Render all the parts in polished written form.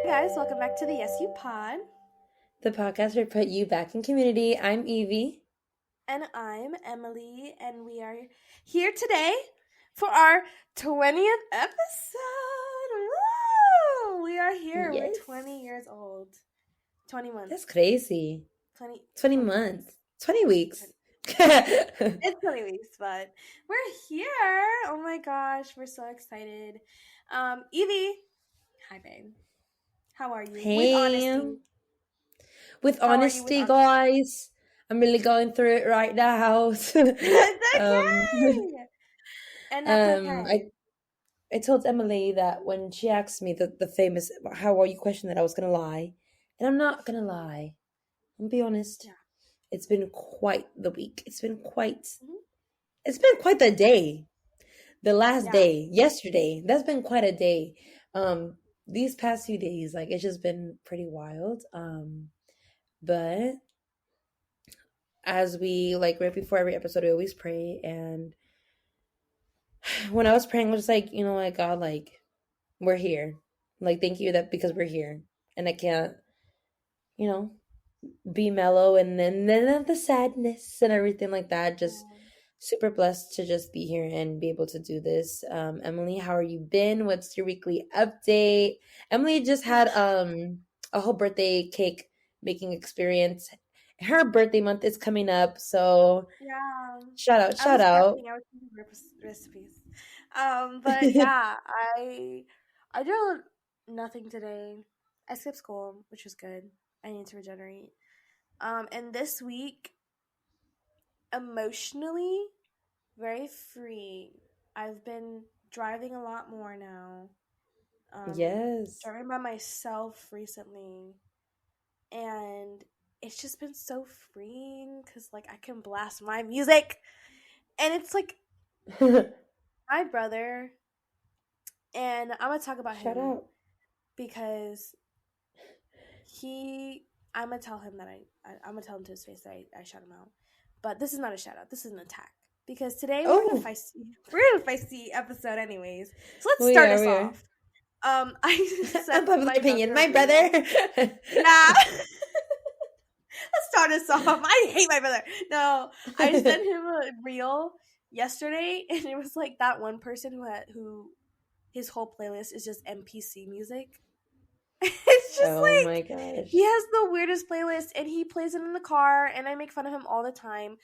guys, welcome back to the Yes You Pod. The podcast where we put you back in community. I'm Evie. And I'm Emily, and we are here today for our 20th episode. Woo! We are here. Yes. We're 20 years old. 20 months. That's crazy. 20 months. 20 weeks. It's 20 weeks, but we're here. Oh my gosh, we're so excited. Evie. Hi, babe. How are you? Hey. With How are you honesty, guys. I'm really going through it right now. It's okay. And that's okay. I told Emily that when she asked me the famous "How are you?" question that I was gonna lie, and I'm not gonna lie. I'm gonna be honest. Yeah. It's been quite the week. It's been quite the day. The last day, yesterday, that's been quite a day. These past few days, like, it's just been pretty wild. But as we, like, right before every episode, we always pray. And when I was praying, I was just like, you know what, God, like, we're here. Like, thank you because we're here. And I can't, be mellow. And then the sadness and everything like that, just super blessed to just be here and be able to do this. Emily, how are you been? What's your weekly update? Emily just had a whole birthday cake making experience. Her birthday month is coming up, so shout out. I was thinking recipes. But yeah, I did nothing today. I skipped school, which was good. I need to regenerate. And this week, emotionally, very free. I've been driving a lot more now. Yes. Driving by myself recently. And it's just been so freeing because, like, I can blast my music. And it's, like, my brother, and I'm going to talk about Shout him. out. Because I'm going to tell him that I'm going to tell him to his face that I shout him out. But this is not a shout out. This is an attack. Because today we're in a feisty episode anyways. So let's start us off. I said Unpopular opinion. My brother. Yeah. Let's start us off. I hate my brother. No, I sent him a reel yesterday, and it was like that one person who his whole playlist is just MPC music. It's just my gosh. He has the weirdest playlist, and he plays it in the car, and I make fun of him all the time.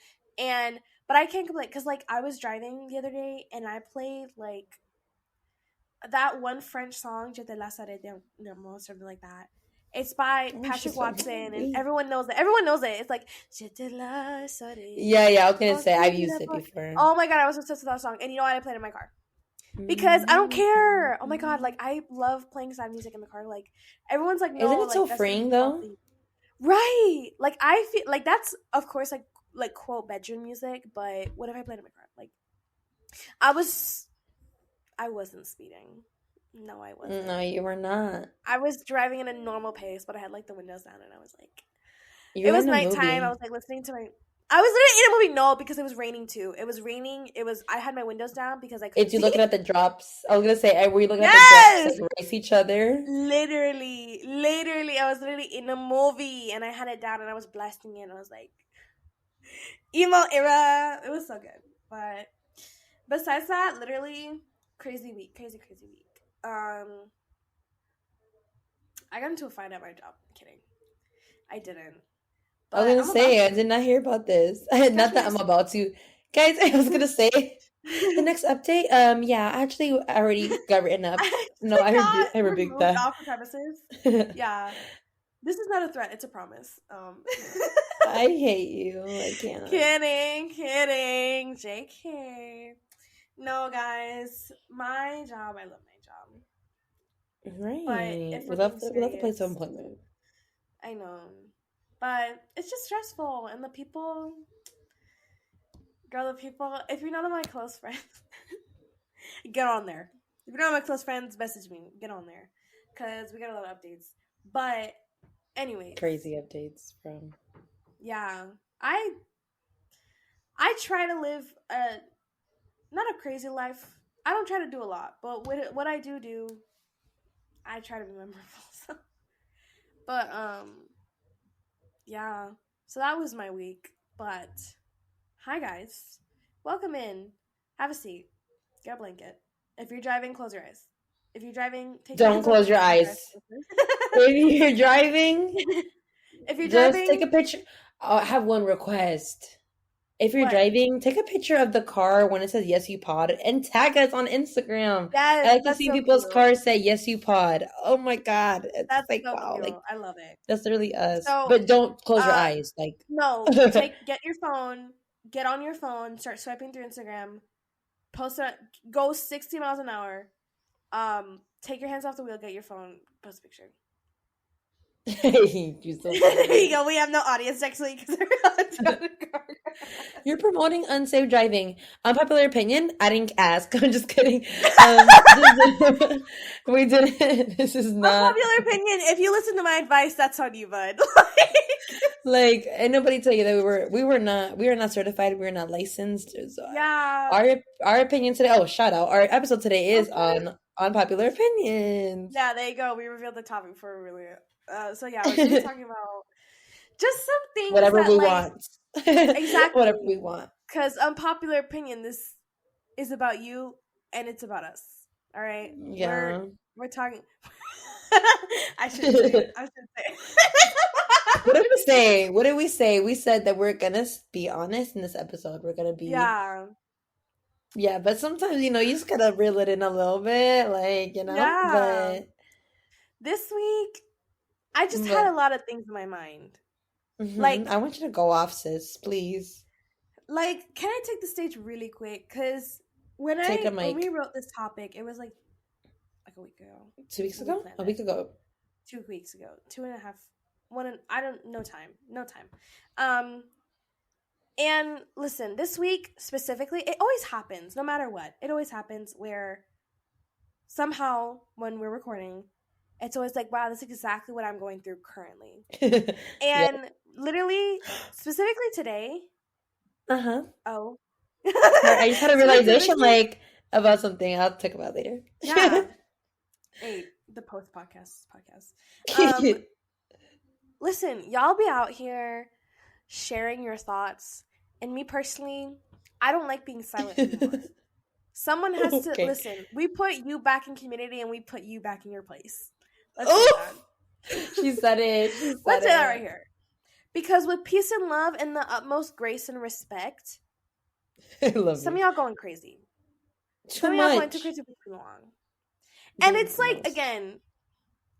But I can't complain because, like, I was driving the other day, and I played like that one French song, "Je te laisserai d'amour," something like that. It's by Patrick Watson, and everyone knows it. Everyone knows it. It's like, "Je te laisserai." Yeah, I was gonna say I've used it before. Oh my god, I was obsessed with that song, and you know what? I played it in my car. Because I don't care. Oh my god, like, I love playing sad music in the car. Like, everyone's like, no. Isn't it so freeing though? Right. Like, I feel like that's, of course, like quote bedroom music, but what if I played in my car? Like, I wasn't speeding. No, I wasn't. No, you were not. I was driving at a normal pace, but I had, like, the windows down, and I was like, it was nighttime. I was like listening to I was literally in a movie. No, because it was raining too. It was raining. I had my windows down because I couldn't see. Did you looking at the drops? I was gonna say, were you looking at the drops that race each other? Literally, I was literally in a movie, and I had it down, and I was blasting it, and I was like, emo era. It was so good. But besides that, literally crazy week. I got into a fight at my job. I'm kidding. I didn't. I was gonna say, I did not hear about this. Not that I'm about to. Guys, I was gonna say, the next update, actually, I already got written up. No, I rebuked that. Off the premises. Yeah. This is not a threat. It's a promise. I hate you. I can't. Kidding. JK. No, guys. My job, I love my job. Right. But we love the place of employment. I know. But it's just stressful. And the people, if you're not on my close friends, get on there. If you're not on my close friends, message me. Get on there. Because we got a lot of updates. But anyway. Crazy updates from. Yeah. I try to live not a crazy life. I don't try to do a lot. But what I do, I try to be memorable. So But yeah. So that was my week. But hi guys. Welcome in. Have a seat. Get a blanket. If you're driving, close your eyes. If you're driving, take your Don't hands off the close wheel your and drive eyes. faster. If you're driving, If you're just take driving, a picture. I have one request. If you're what? driving, take a picture of the car when it says "Yes You Pod" and tag us on Instagram. Yes, I like to that's see so people's cute. cars say "Yes You Pod." Oh my god, it's That's like so wow, cute. like I love it. that's literally us. So, But don't close your uh, eyes, like. no, get your phone, get on your phone, start swiping through Instagram, post it, go 60 miles an hour. Take your hands off the wheel, get your phone, post a picture. You're so There you funny. go. We have no audience next week because we're on the car. You're promoting unsafe driving. Unpopular opinion. I didn't ask. I'm just kidding. We didn't. This is not Unpopular opinion. If you listen to my advice, that's on you, bud. like. And nobody tell you that we are not certified. We are not licensed. So Yeah. our opinion today. Oh, shout out! Our episode today is Okay. on unpopular opinions. Yeah, there you go. We revealed the topic for really. So yeah, we're gonna be talking about just some things Whatever that we like want. Whatever we exactly want. because unpopular opinion. This is about you and it's about us. All right, Yeah. we're talking. I shouldn't say it. I shouldn't say What did we it. say? What did we say? We said that we're gonna be honest in this episode. We're gonna be, Yeah, yeah, but sometimes, you just gotta reel it in a little bit, like, yeah. This week, I just had but, a lot of things in my mind. I Like, want you to go off, sis, please. can I take the stage really quick? Because Take a when we mic. wrote this topic, it was like a week ago 2 weeks when we ago? planned A it. week ago. 2 weeks ago, two and a half, one. And I don't. No time. Um, and listen, this week specifically, it always happens. No matter what, it always happens where somehow when we're recording, it's always like, wow, that's exactly what I'm going through currently. Yeah. And literally, specifically today, Uh-huh. oh, Sorry, I just had a realization, specifically, like, about something I'll talk about later. yeah, hey, the post podcast. Listen, y'all be out here sharing your thoughts, and me personally, I don't like being silent anymore. Someone has to Okay. listen. We put you back in community, and we put you back in your place. Let's say Oh, that. she said it. She said Let's say that right it. here. Because with peace and love and the utmost grace and respect, I love some of you. y'all going crazy. Too Some of y'all going too much. crazy for too long. And Doing it's too like, much. again,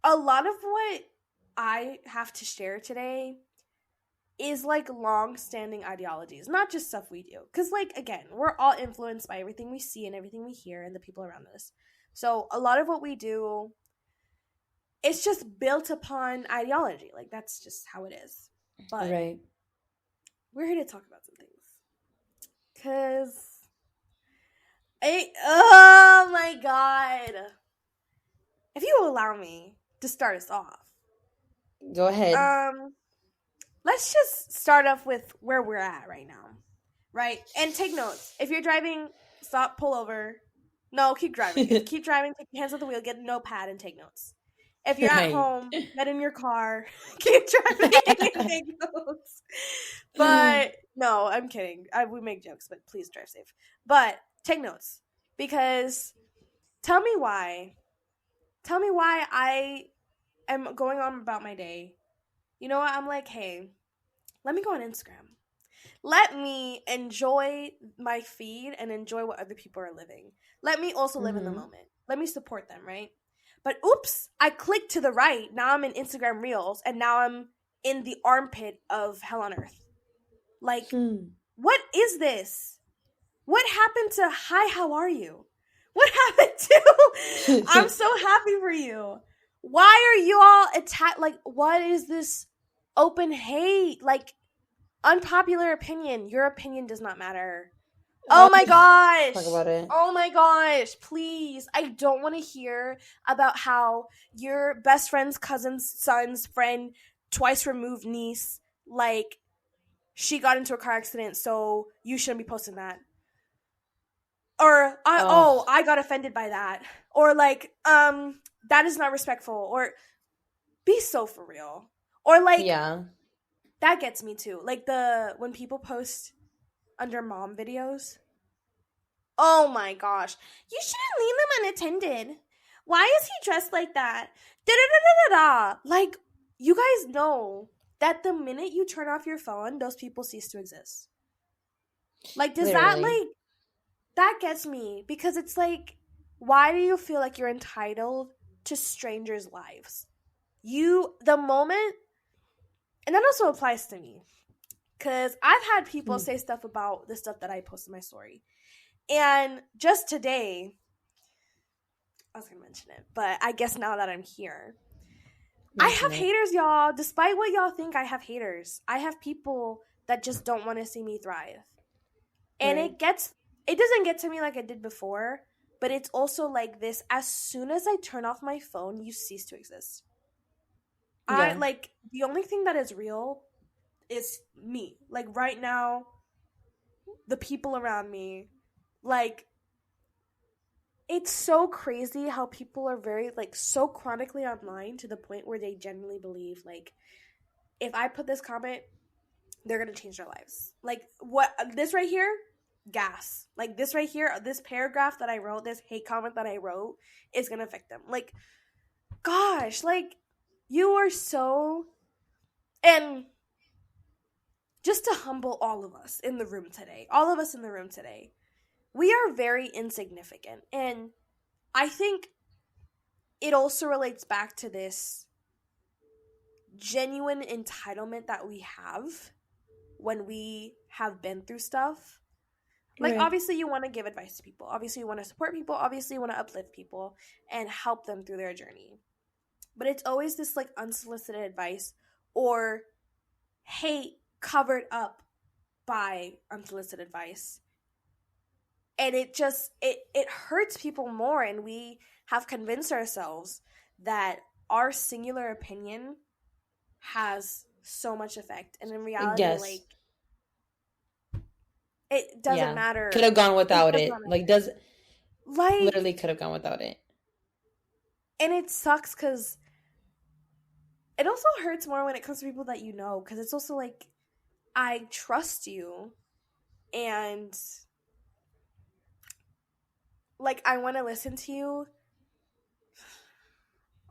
a lot of what I have to share today is like long-standing ideologies, not just stuff we do. Because, like, again, we're all influenced by everything we see and everything we hear and the people around us. So a lot of what we do, it's just built upon ideology. Like, that's just how it is. But Right. we're here to talk about some things. Because, oh my god. If you allow me to start us off, Go ahead. let's just start off with where we're at right now, right? And take notes. If you're driving, stop, pull over. No, keep driving. Keep driving. Take your hands off the wheel. Get a notepad and take notes. If you're at Right. home, get in your car. Keep driving and take notes. But no, I'm kidding. We make jokes, but please drive safe. But take notes because tell me why. Tell me why I am going on about my day. You know what? I'm like, hey, let me go on Instagram. Let me enjoy my feed and enjoy what other people are living. Let me also live in the moment. Let me support them, right? But oops, I clicked to the right. Now I'm in Instagram Reels and now I'm in the armpit of hell on earth. Like, what is this? What happened to hi, how are you? What happened to I'm so happy for you? Why are you all attacked? Like, what is this open hate? Like, unpopular opinion. Your opinion does not matter. Oh my gosh. Talk about it. Oh my gosh. Please. I don't want to hear about how your best friend's cousin's son's friend, twice removed niece, like, she got into a car accident, so you shouldn't be posting that. Or I got offended by that. Or like, that is not respectful. Or be so for real. Or like Yeah. that gets me too. Like the when people post under mom videos. Oh my gosh. You shouldn't leave them unattended. Why is he dressed like that? Da da da da da da. Like, you guys know that the minute you turn off your phone, those people cease to exist. Like, does that, Literally. like, that gets me because it's like, why do you feel like you're entitled to strangers' lives? The moment, and that also applies to me because I've had people Mm. say stuff about the stuff that I post in my story. And just today, I was gonna mention it, but I guess now that I'm here, I Mention have it. haters, y'all. Despite what y'all think, I have haters. I have people that just don't want to see me thrive. And Right. it doesn't get to me like it did before, but it's also like this. As soon as I turn off my phone, you cease to exist. I Yeah. like the only thing that is real is me. Like right now, the people around me, like it's so crazy how people are very like so chronically online to the point where they genuinely believe like if I put this comment, they're gonna change their lives. Like what this right here, gas. Like this right here, this paragraph that I wrote, this hate comment that I wrote is gonna affect them. Like, gosh, like you are so and just to humble all of us in the room today, all of us in the room today, we are very insignificant. And I think it also relates back to this genuine entitlement that we have when we have been through stuff. Like, Right. obviously, you want to give advice to people. Obviously, you want to support people. Obviously, you want to uplift people and help them through their journey. But it's always this, like, unsolicited advice or hate covered up by unsolicited advice. And it hurts people more. And we have convinced ourselves that our singular opinion has so much effect. And in reality, Yes. like, it doesn't Yeah. Could have matter. gone It without does not it. Like, matter. does Like, literally could have gone without it. and it sucks because it also hurts more when it comes to people that you know, because it's also like, I trust you, and like, I want to listen to you.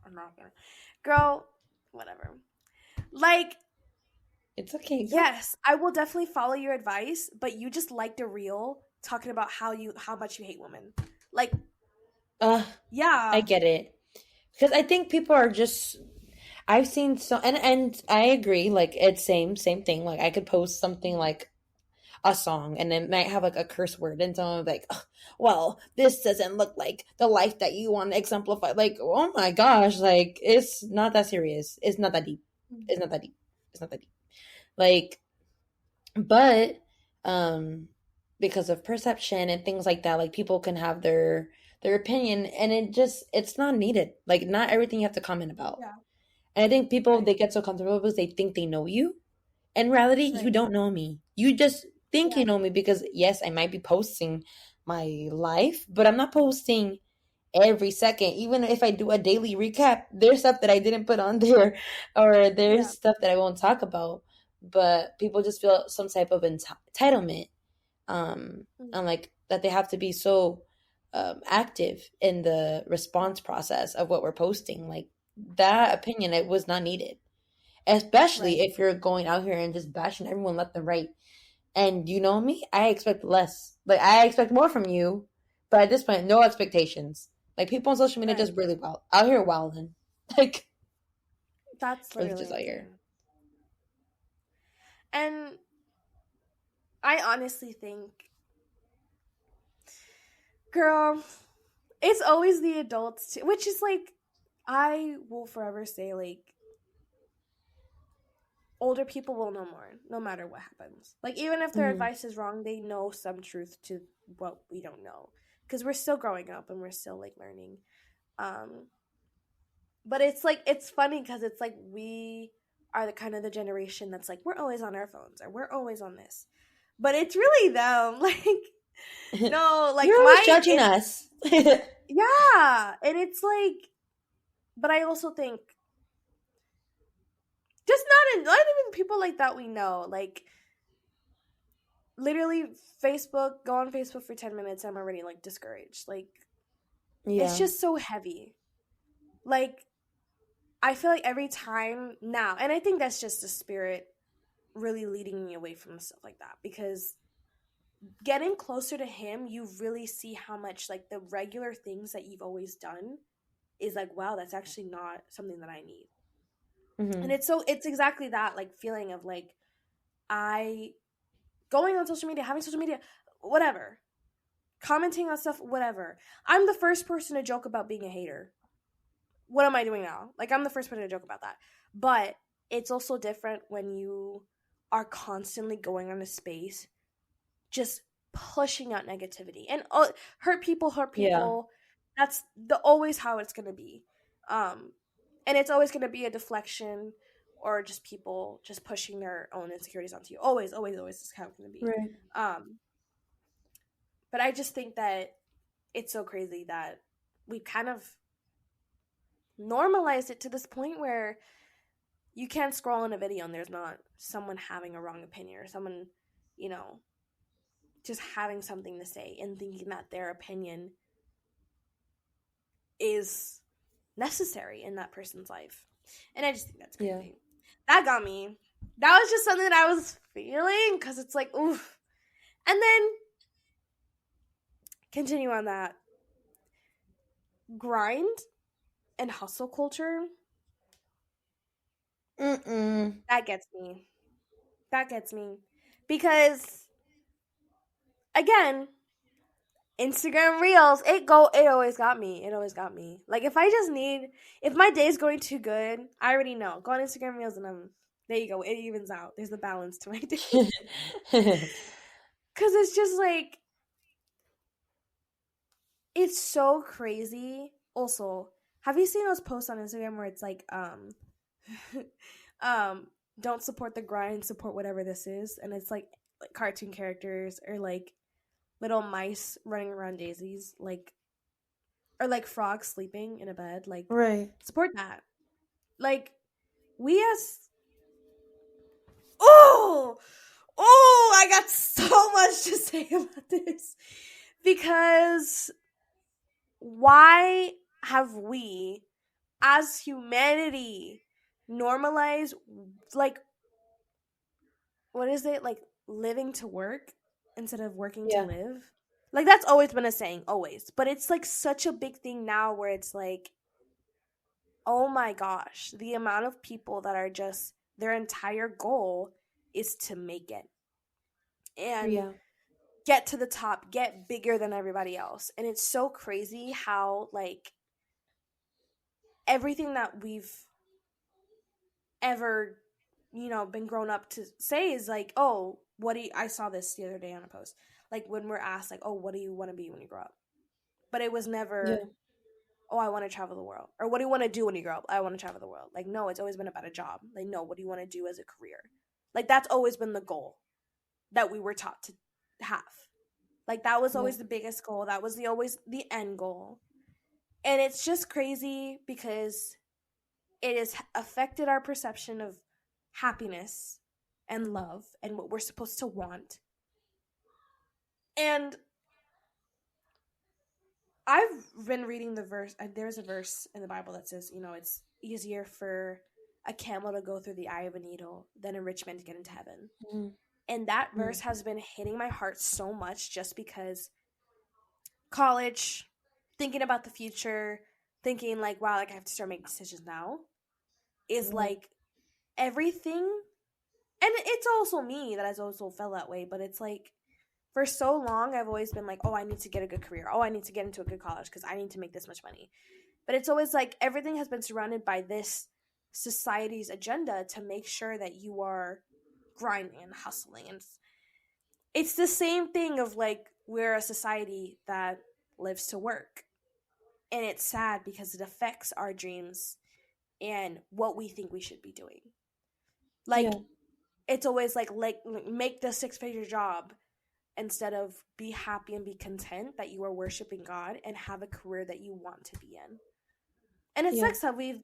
I'm not gonna. Girl, whatever. Like, It's okay. Go. yes, I will definitely follow your advice, but you just liked a reel talking about how much you hate women. Like, Uh, I yeah, get it. Because I think people are just I've seen so and I agree, like it's same thing. Like I could post something like a song and it might have like a curse word and someone would be like, "Ugh, well, this doesn't look like the life that you want to exemplify." Like, oh my gosh, like it's not that serious. It's not that deep. It's not that deep. It's not that deep. Like, but because of perception and things like that, like people can have their opinion and it's not needed. Like not everything you have to comment about. yeah, And I think people right, they get so comfortable because they think they know you. In reality, you right, don't know me. You just think yeah, you know me because yes, I might be posting my life, but I'm not posting every second. Even if I do a daily recap, there's stuff that I didn't put on there or there's yeah, stuff that I won't talk about. But people just feel some type of entitlement, and like that they have to be so active in the response process of what we're posting. Like that opinion, it was not needed, especially right, if you're going out here and just bashing everyone left and right. And you know me, I expect less. Like I expect more from you, but at this point, no expectations. Like people on social media right. just really wild out here wilding, like That's really literally just out here. insane. And I honestly think, girl, it's always the adults too, which is like, I will forever say, like, older people will know more, no matter what happens. Like, even if their Mm-hmm. advice is wrong, they know some truth to what we don't know. Because we're still growing up and we're still, like, learning. Um, but it's like, it's funny because it's like we are the kind of the generation that's like, we're always on our phones or we're always on this. But it's really them. Like, no, like, You're always judging us. yeah. And it's like, but I also think not even people like that we know. Like literally Facebook, go on Facebook for 10 minutes, I'm already like discouraged. Like it's Yeah. just so heavy. Like I feel like every time now, and I think that's just the spirit really leading me away from stuff like that, because getting closer to him, you really see how much like the regular things that you've always done is like, wow, that's actually not something that I need. And Hmm. it's exactly that like feeling of like I going on social media, having social media, whatever, commenting on stuff, whatever. I'm the first person to joke about being a hater. What am I doing now? Like I'm the first person to joke about that. But it's also different when you are constantly going on a space just pushing out negativity and hurt Yeah. people. That's the always how it's going to be. Um and it's always going to be a deflection or just people just pushing their own insecurities onto you. Always is how it's going to be. Right. Um but I just think that it's so crazy that we kind of normalized it to this point where you can't scroll in a video and there's not someone having a wrong opinion or someone, you know, just having something to say and thinking that their opinion is necessary in that person's life. And I just think that's Yeah. crazy. That got me. That was just something that I was feeling because it's like, oof. And then continue on that grind and hustle culture. Mm-mm. That gets me. That gets me. Because, again, Instagram Reels, it always got me. It always got me. Like if my day's going too good, I already know. Go on Instagram Reels and there you go. It evens out. There's a balance to my day. Cause it's just like it's so crazy. Also, have you seen those posts on Instagram where it's like um don't support the grind, support whatever this is, and it's like cartoon characters or like little mice running around daisies, like or like frogs sleeping in a bed, like Right. support that. Like we as oh I got so much to say about this because why have we as humanity normalized like what is it like living to work instead of working to Yeah. live? Like that's always been a saying, always, but it's like such a big thing now where it's like oh my gosh, the amount of people that are just their entire goal is to make it and Yeah. get to the top, get bigger than everybody else. And it's so crazy how like everything that we've ever, been grown up to say is like, "Oh, I saw this the other day on a post. Like when we're asked like, "Oh, what do you want to be when you grow up?" But it was Yeah. never, "Oh, I want to travel the world." Or "What do you want to do when you grow up?" "I want to travel the world." Like no, it's always been about a job. Like no, what do you want to do as a career? Like that's always been the goal that we were taught to have. Like that was Yeah. always the biggest goal. That was the always the end goal. And it's just crazy because it has affected our perception of happiness and love and what we're supposed to want. And I've been reading the verse. There's a verse in the Bible that says, it's easier for a camel to go through the eye of a needle than a rich man to get into heaven. And that verse Mm-hmm. has been hitting my heart so much just because college, thinking about the future, thinking like, wow, like I have to start making decisions now is Yeah. like everything. And it's also me that has also felt that way, but it's like for so long I've always been like, oh, I need to get a good career. Oh, I need to get into a good college because I need to make this much money. But it's always like everything has been surrounded by this society's agenda to make sure that you are grinding and hustling. And it's the same thing of like we're a society that lives to work. And it's sad because it affects our dreams and what we think we should be doing. Like Yeah. it's always like make the six-figure job instead of be happy and be content that you are worshiping God and have a career that you want to be in. And it Yeah. sucks that we've,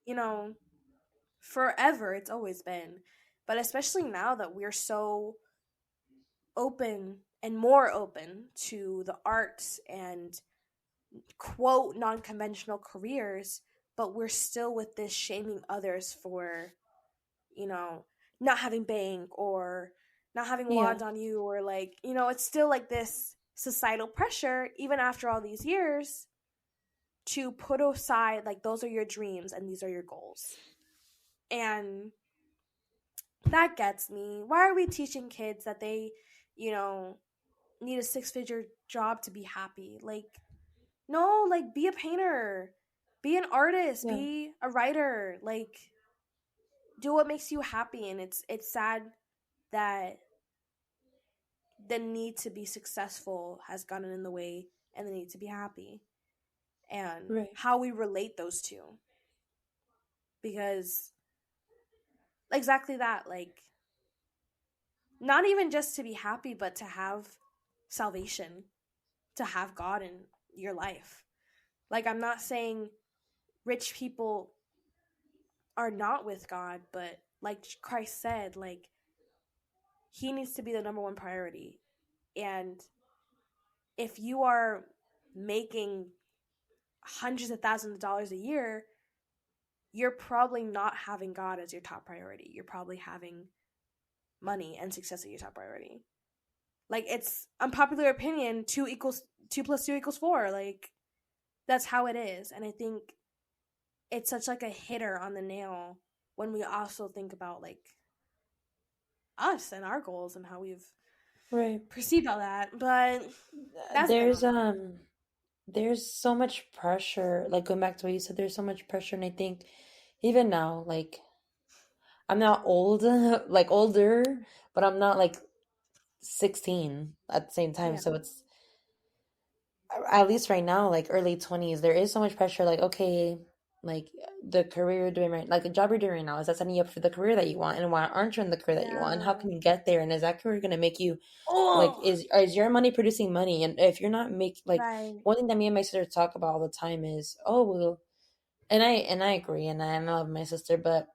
forever it's always been. But especially now that we're so open and more open to the arts and quote non-conventional careers, but we're still with this shaming others for, you know, not having bank or not having Yeah. wads on you, or like, it's still like this societal pressure even after all these years to put aside like those are your dreams and these are your goals. And that gets me. Why are we teaching kids that they, you know, need a six-figure job to be happy? Like, no, like be a painter, be an artist, Yeah. be a writer, like do what makes you happy. And it's sad that the need to be successful has gotten in the way and the need to be happy, and Right. how we relate those two. Because exactly that, like not even just to be happy, but to have salvation, to have God in your life. Like, I'm not saying rich people are not with God, but like Christ said, like he needs to be the number one priority. And if you are making hundreds of thousands of dollars a year, you're probably not having God as your top priority. You're probably having money and success as your top priority. Like, it's unpopular opinion, two plus two equals four. Like, that's how it is. And I think it's such like a hitter on the nail when we also think about like us and our goals and how we've Right. perceived all that. But that's been There's on my mind. there's so much pressure, like going back to what you said, there's so much pressure, and I think even now, like I'm not old, like older, but I'm not like 16 at the same time. Yeah. So it's at least right now, like early 20s, there is so much pressure. Like, okay, like the career you're doing right, like the job you're doing right now, is that setting you up for the career that you want? And why aren't you in the career that you want? And how Yeah. can you get there? And is that career going to make you like, Oh, is your money producing money? And if you're not make like right. one thing that me and my sister talk about all the time is, oh well, and I agree, and I love my sister, but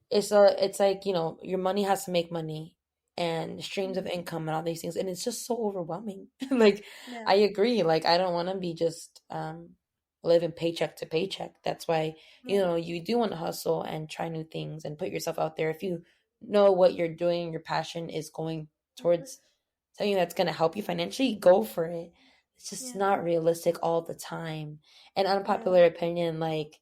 it's like, your money has to make money and streams of Mhm. income and all these things, and it's just so overwhelming. Like Yeah. I agree, like I don't want to be just living paycheck to paycheck. That's why, Yeah. you do want to hustle and try new things and put yourself out there. If you know what you're doing, your passion is going towards something that's going to help you financially, go for it. It's just Yeah. not realistic all the time. And Yeah. unpopular opinion, like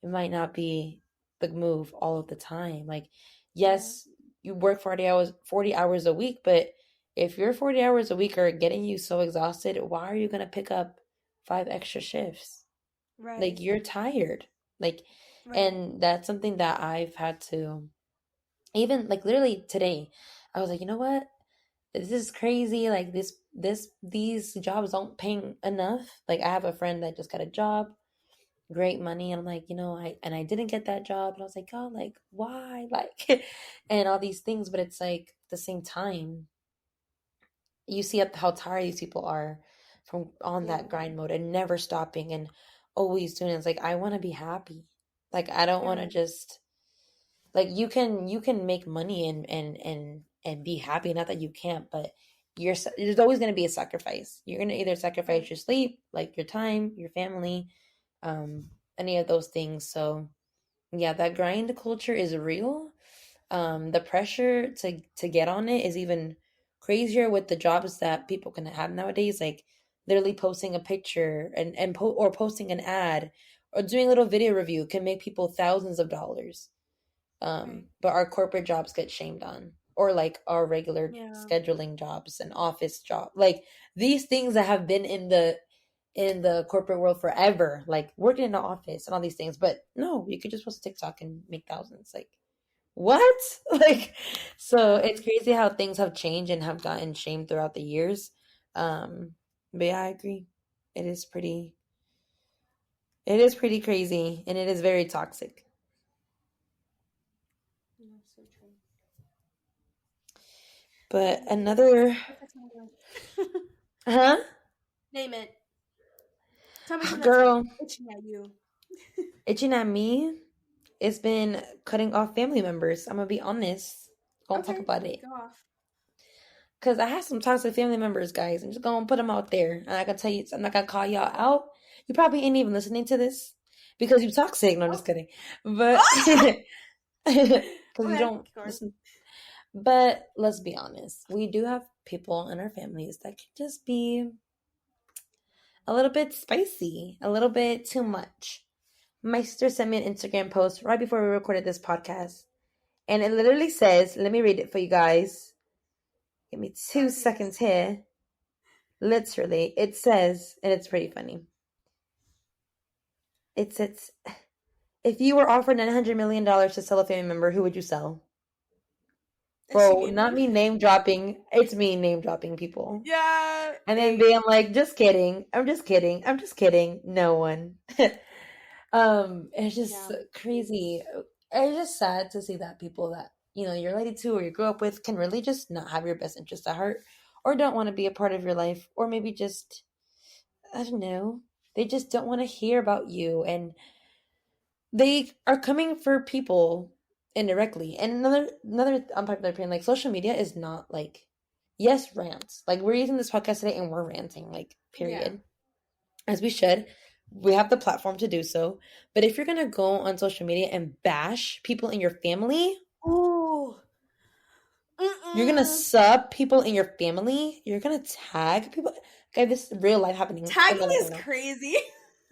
it might not be the move all of the time. Like, Yeah. yes, you work 40 hours a week, but if your 40 hours a week are getting you so exhausted, why are you going to pick up 5 extra shifts? Like, Right. you're tired. Like, Right. and that's something that I've had to, even like literally today, I was like, you know what? This is crazy. Like these jobs don't pay enough. Like I have a friend that just got a job, great money, and I'm like, I didn't get that job, and I was like, God, like why, like, and all these things. But it's like at the same time, you see how tired these people are from on that Yeah. grind mode and never stopping and always doing it. It's like I want to be happy. Like I don't want to Yeah. just like you can make money and be happy. Not that you can't, but there's always going to be a sacrifice. You're going to either Right. sacrifice your sleep, like your time, your family, um, any of those things. So yeah, that grind culture is real. The pressure to get on it is even crazier with the jobs that people can have nowadays. Like literally posting a picture or posting an ad or doing a little video review can make people thousands of dollars. Right. But our corporate jobs get shamed on, or like our regular Yeah. scheduling jobs and office job, like these things that have been in the corporate world forever, like working in the office and all these things. But no, you could just post a TikTok and make thousands. Like what? Like, so Yeah. it's crazy how things have changed and have gotten shamed throughout the years. But yeah, I agree. It is pretty. It is pretty crazy, and it is very toxic. Yeah, so true. But Name it. another, What's that song? huh? Name it. Tell me something that's like Girl, itching at you. itching at me it's been cutting off family members. I'm gonna be honest. Gonna talk Okay, about it. go off. Cause I have some toxic family members, guys. I'm just gonna put them out there, and I can tell you, I'm not gonna call y'all out. You probably ain't even listening to this because you toxic. No, I'm Oh. just kidding. But because you Okay, don't go on. listen. But let's be honest, we do have people in our families that can just be a little bit spicy, a little bit too much. My sister sent me an Instagram post right before we recorded this podcast, and it literally says, "Let me read it for you guys. Give me two Oh, yes. seconds here." Literally, it says, and it's pretty funny. It says, "If you were offered $900 million to sell a family member, who would you sell?" Is she Bro, named not them? me name dropping. It's me name dropping people. Yeah. And then Hey. being like, just kidding. I'm just kidding. I'm just kidding. No one. It's just Yeah. crazy. It's just sad to see that people that, you're related to or you grew up with can really just not have your best interest at heart or don't want to be a part of your life or maybe just, I don't know, they just don't want to hear about you and they are coming for people indirectly. And another unpopular opinion, like social media is not like, yes, rants. Like we're using this podcast today and we're ranting, like Yeah. period. As we should. We have the platform to do so. But if you're gonna go on social media and bash people in your family, Ooh. you're gonna Mm-mm. sub people in your family, you're gonna tag people. Okay, this is real life happening in my Tagging life is right now. crazy.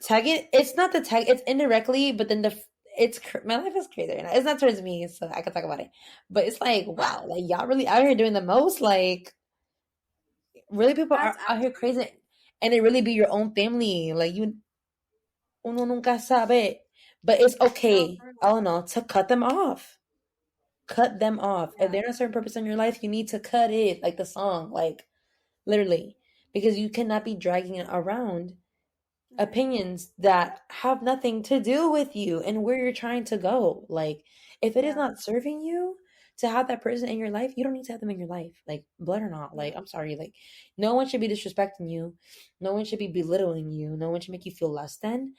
Tagging, it's not the tag, it's indirectly, but then my life is crazy right now. It's not towards me, so I can talk about it. But it's like, wow, like y'all really out here doing the most. Like, really, people That's are out here actually crazy, insane. and it really be your own family. Like uno nunca sabe. But it's No, okay, for real. all in all, to cut them off. Cut them off. If Yeah. they're not serving purpose in your life, you need to cut it, like the song, like literally, because you cannot be dragging it around Right. opinions that have nothing to do with you and where you're trying to go. Like, if it is Yeah. not serving you to have that person in your life, you don't need to have them in your life, like blood or not. Yeah. Like, I'm sorry, like, no one should be disrespecting you, no one should be belittling you, no one should make you feel less than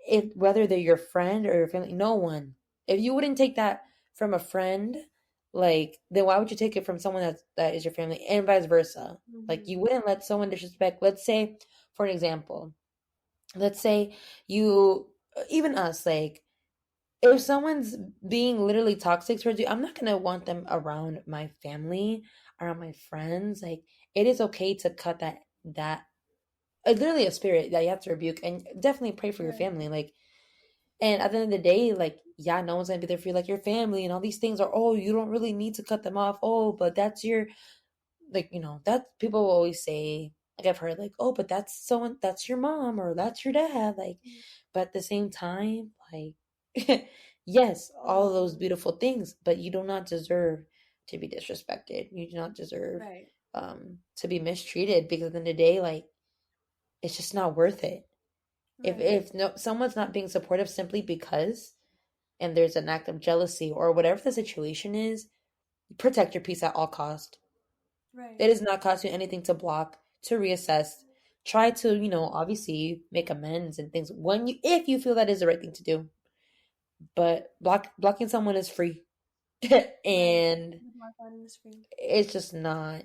if whether they're your friend or your family, no one. If you wouldn't take that from a friend, like then why would you take it from someone that is your family and vice versa? Like Hmm. you wouldn't let someone disrespect. Let's say, for an example, let's say you even us like if someone's being literally toxic towards you, I'm not gonna want them around my family, around my friends. Like it is okay to cut that. It's literally a spirit that you have to rebuke and definitely pray for your Right. family. Like and at the end of the day, like, yeah, no one's gonna be there for you, like your family and all these things are, oh, you don't really need to cut them off. Oh, but that's your like, that people will always say, like I've heard, like, oh, but that's someone that's your mom or that's your dad. Like, but at the same time, like yes, all of those No. beautiful things, but you do not deserve to be disrespected. You do not deserve Right. to be mistreated because at the end of the day, like, it's just not worth it. If Right. if no someone's not being supportive simply because and there's an act of jealousy or whatever the situation is, protect your peace at all cost. Right. It does not cost you anything to block, to reassess, try to, obviously make amends and things when you if you feel that is the right thing to do. But blocking someone is free. Right. And The black line in the screen. it's just not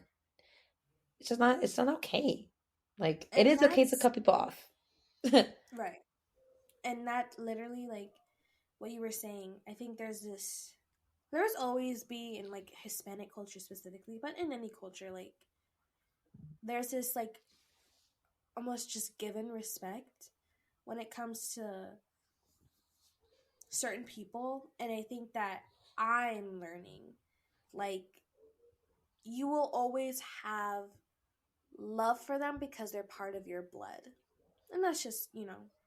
it's not okay. Like it And is okay to that's cut people off. right. And that literally like what you were saying, I think there's always be in like Hispanic culture specifically, but in any culture, like there's this like almost just given respect when it comes to certain people. And I think that I'm learning like you will always have love for them because they're part of your blood. And that's just,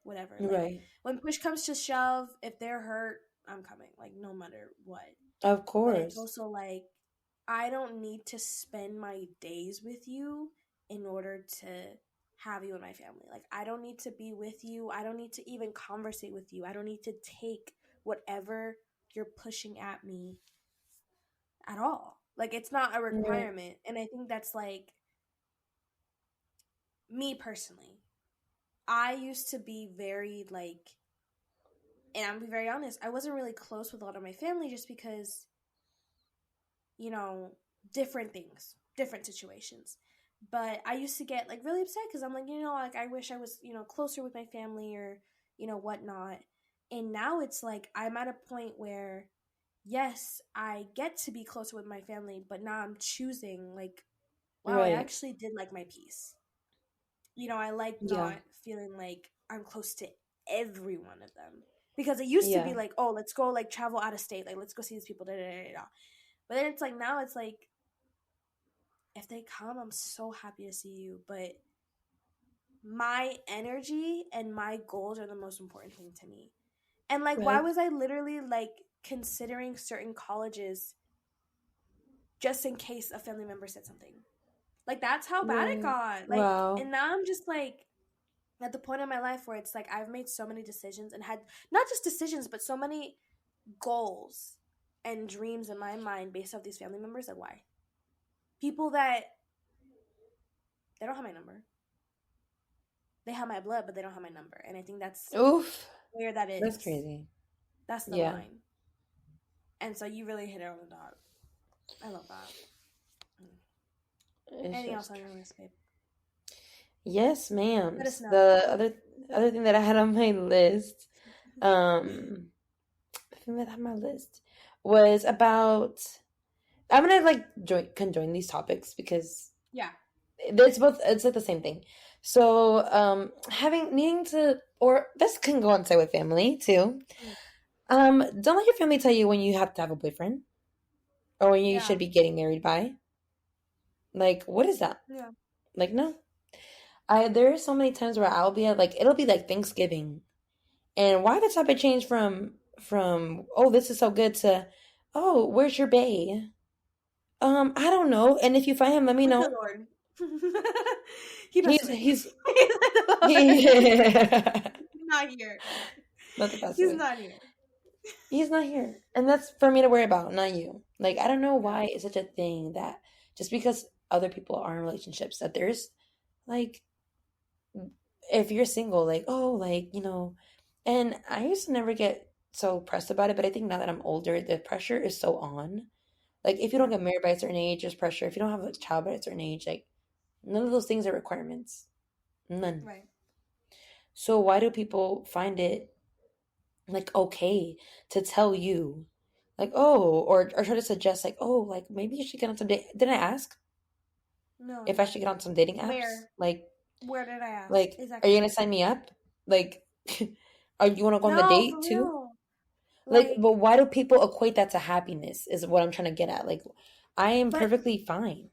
whatever. Like Right. when push comes to shove, if they're hurt, I'm coming, like no matter what. Of But it's course. also like I don't need to spend my days with you in order to have you in my family. Like I don't need to be with you. I don't need to even conversate with you. I don't need to take whatever you're pushing at me at all. Like it's not a Right. requirement. And I think that's like me personally. I used to be very like And I'm gonna be very honest, I wasn't really close with a lot of my family just because, you know, different things, different situations. But I used to get like really upset because I'm like, like I wish I was, closer with my family or, whatnot. And now it's like I'm at a point where, yes, I get to be closer with my family, but now I'm choosing, like, wow, I Right. actually did like my peace. I like Yeah. not feeling like I'm close to every one of them. Because it used to be Yeah. like, oh, let's go like travel out of state, like let's go see these people, da da da da. But then it's like now it's like if they come, I'm so happy to see you. But my energy and my goals are the most important thing to me. And like, why Right. was I literally like considering certain colleges just in case a family member said something? Like, that's how bad it Right. got. Like, Wow. and now I'm just like at the point in my life where it's like I've made so many decisions and had not just decisions, but so many goals and dreams in my mind based off these family members. Like, why? People that they don't have my number. They have my blood, but they don't have my number. And I think that's Oof. where that That's is. crazy. That's the Yeah. line. And so you really hit it on the dot. I love that. It's Anything else just on crazy. your list, babe? Yes, Let us ma'ams. know. The other thing that I had on my list, the thing that I had on my list was about. I'm gonna like conjoin these topics because Yeah. it's like the same thing. So, having needing to, or this can go on side with family too. Mm. Don't let your family tell you when you have to have a boyfriend or when you Yeah. should be getting married by. Like, what is that? Yeah. Like, no. There are so many times where I'll be at like it'll be like Thanksgiving, and why the topic change from oh this is so good to oh where's your bae? I don't know. And if you find him, let me With the know. Lord. He passed He's away. he's He's with the Lord. he He's not here. not the best He's way. not here. He's not here, and that's for me to worry about, not you. Like I don't know Yeah. why it's such a thing that just because other people are in relationships that there's like if you're single, like, oh, like, and I used to never get so pressed about it, but I think now that I'm older, the pressure is so on. Like, if you don't Yeah. get married by a certain age, there's pressure. If you don't have a child by a certain age, like, none of those things are requirements. None. Right. So, why do people find it, like, okay to tell you, like, oh, or try to suggest, like, oh, like, maybe you should get on some date? Did I ask No. if I should get on some dating apps? Where? Where did I ask? Like, are you Exactly. gonna sign me up? Like, are you wanna go on the No, for date too? real. Like, but Like, why do people equate that to happiness? Is what I'm trying to get at. Like, I am but perfectly fine.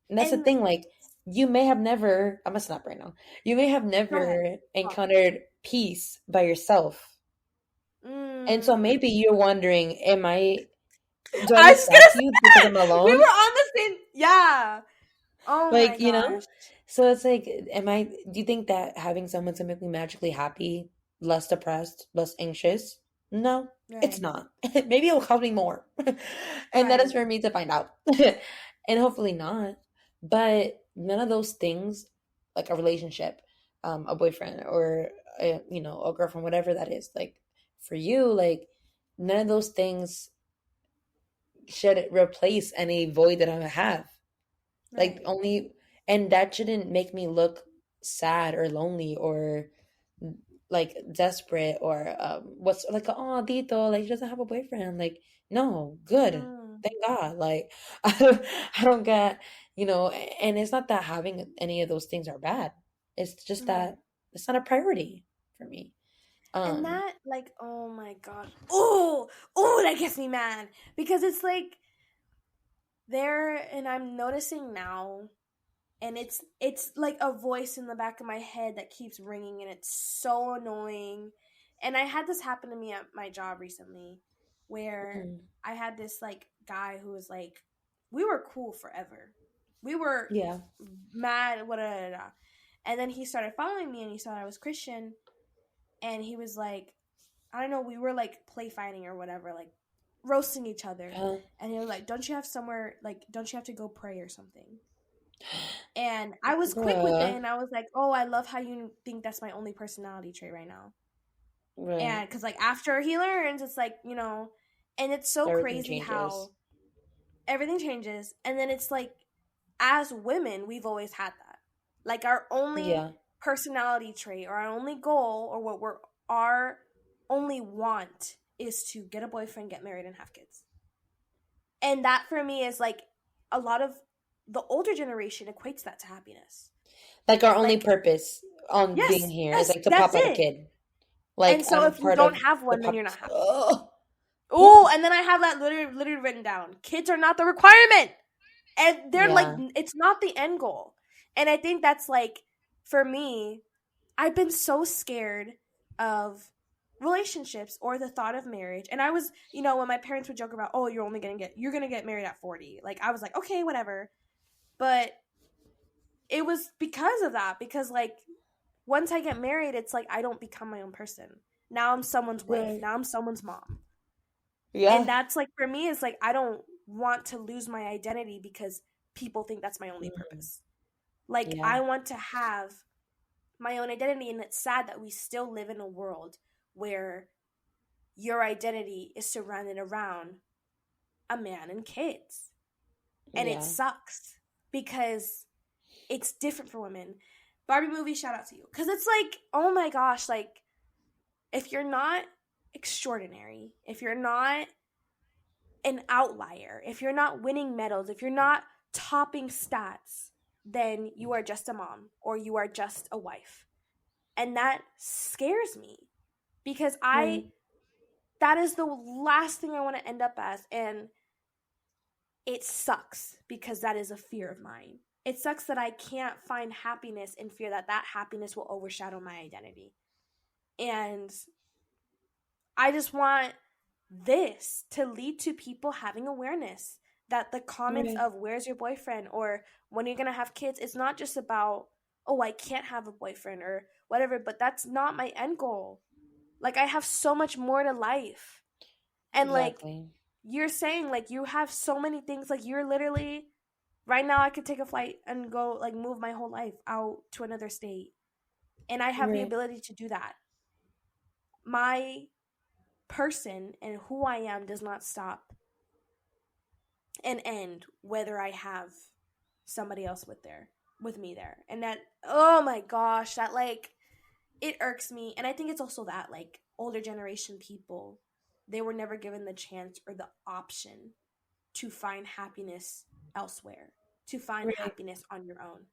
And that's the and thing. Like, you may have never, I'm gonna stop right now. You may have go ahead. never Talk. encountered peace by yourself. And so Mm. maybe you're wondering, do I I was look just sad gonna to you because say I'm we alone? were on the same. Yeah. Oh my Like. gosh. So it's like, do you think that having someone to make me magically happy, less depressed, less anxious? No, it's Right. not. Maybe it'll cost me more. And that is Right. for me to find out. And hopefully not. But none of those things, like a relationship, a boyfriend or a girlfriend, whatever that is, like for you, like none of those things should replace any void that I have. Like Right. only, and that shouldn't make me look sad or lonely or like desperate or what's like oh Dito like he doesn't have a boyfriend. Like no, good, Mm. thank God. Like I don't get and it's not that having any of those things are bad. It's just Right. that it's not a priority for me. And Um, that, like, oh my god. Oh, that gets me mad because it's like there, and I'm noticing now, and it's like a voice in the back of my head that keeps ringing, and it's so annoying. And I had this happen to me at my job recently, where mm, I had this like guy who was like, we were cool forever, we were yeah. mad, what, and then he started following me, and he saw I was Christian, and he was like, I don't know, we were like play fighting or whatever, like roasting each other. Uh, And he was like, don't you have somewhere, like, don't you have to go pray or something? And I was quick with it bruh. and I was like, oh, I love how you think that's my only personality trait right now. Right. And because like after he learns, it's like, and it's so Everything crazy changes. how everything changes. And then it's like, as women, we've always had that. Like our only Yeah. personality trait or our only goal or our only want is to get a boyfriend, get married, and have kids. And that for me is like a lot of the older generation equates that to happiness. Like our only Like, purpose on being yes, here is yes, like to that's pop out a it. kid. Like And so I'm if you part of don't have the one, then you're pop. not happy. Oh, Oh, yes. and then I have that literally written down. Kids are not the requirement. And they're like, Yeah. it's not the end goal. And I think that's like, for me, I've been so scared of relationships or the thought of marriage. And I was, when my parents would joke about, oh, you're going to get married at 40. Like, I was like, okay, whatever. But it was because of that. Because, like, once I get married, it's like I don't become my own person. Now I'm someone's wife. Right. Now I'm someone's mom. And Yeah. that's like, for me, it's like, I don't want to lose my identity because people think that's my only Mhm. purpose. Like, Yeah. I want to have my own identity. And it's sad that we still live in a world where your identity is surrounded around a man and kids. And it Yeah. sucks because it's different for women. Barbie movie, shout out to you. Because it's like, oh my gosh, like, if you're not extraordinary, if you're not an outlier, if you're not winning medals, if you're not topping stats, then you are just a mom or you are just a wife. And that scares me because Right. that is the last thing I want to end up as. And it sucks because that is a fear of mine. It sucks that I can't find happiness in fear that that happiness will overshadow my identity. And I just want this to lead to people having awareness that the comments Right. of where's your boyfriend or when you're going to have kids, it's not just about, oh, I can't have a boyfriend or whatever, but that's not my end goal. Like, I have so much more to life. And like, Exactly. you're saying, like, you have so many things. Like, you're literally, right now, I could take a flight and go, like, move my whole life out to another state. And I have the Right. ability to do that. My person and who I am does not stop and end whether I have somebody else with me there. And that, oh my gosh, that like, it irks me. And I think it's also that like older generation people, they were never given the chance or the option to find happiness elsewhere, to find Right. happiness on your own.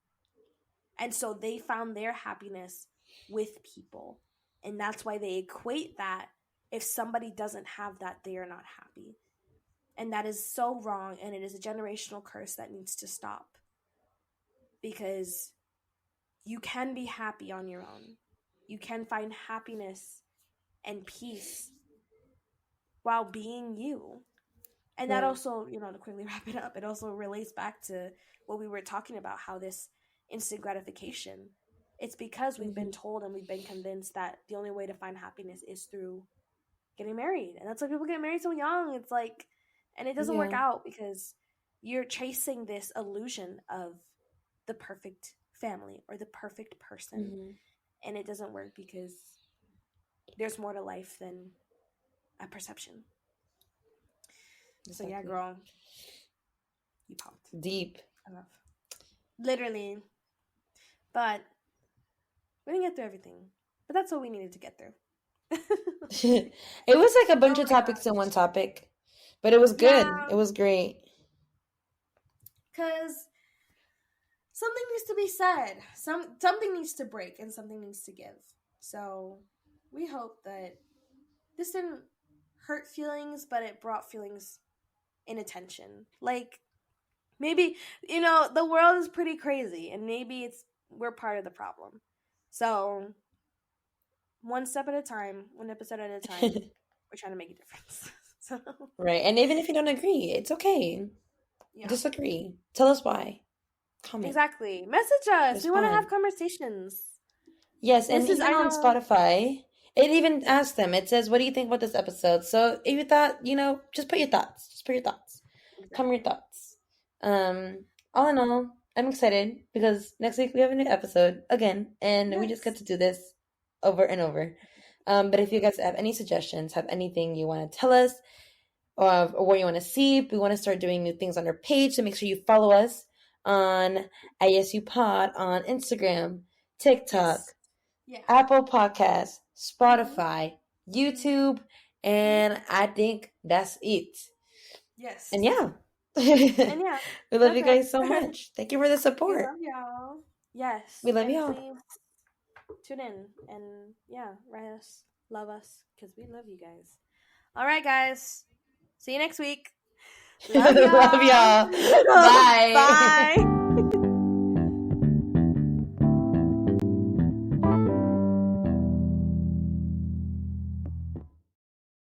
And so they found their happiness with people. And that's why they equate that if somebody doesn't have that, they are not happy. And that is so wrong. And it is a generational curse that needs to stop because you can be happy on your own. You can find happiness and peace while being you. And that Right. also, to quickly wrap it up, it also relates back to what we were talking about, how this instant gratification, it's because we've been Hmm. told and we've been convinced that the only way to find happiness is through getting married. And that's why people get married so young. It's like, and it doesn't work Yeah. out because you're chasing this illusion of the perfect family or the perfect person. Hmm. And it doesn't work because there's more to life than a perception. So yeah, Exactly. girl, you popped Deep. enough. Literally. But we didn't get through everything. But that's what we needed to get through. It was like a bunch Oh of my topics in gosh. one topic, but it was good. Yeah, It was great. because something needs to be said. Something needs to break and something needs to give. So we hope that this didn't hurt feelings, but it brought feelings in attention. Like maybe, the world is pretty crazy and maybe we're part of the problem. So one step at a time, one episode at a time, we're trying to make a difference. So Right. And even if you don't agree, it's okay. yeah. Disagree. Tell us why. Comment. Exactly. Message us. We want to have Respond. conversations. Yes, and This is, even I on know. Spotify, it even asks them. It says, "What do you think about this episode?" So if you thought, just put your thoughts. Just put your thoughts. Comment your Exactly. thoughts. All in all, I'm excited because next week we have a new episode again, and we just get Yes. to do this over and over. But if you guys have any suggestions, have anything you want to tell us, or what you want to see, we want to start doing new things on our page. So make sure you follow us on ISU Pod on Instagram, TikTok, Yes. Yeah. Apple Podcasts, Mm-hmm. Spotify, YouTube, Mm-hmm. and I think that's it. And Yes. yeah, And yeah, we love that's you guys so it. much. Thank you for the We support. love y'all. Yes. We love And y'all. please tune in and yeah, write us, love us, because we love you guys. All right, guys. See you next week. Love Love y'all. y'all. Bye. Bye.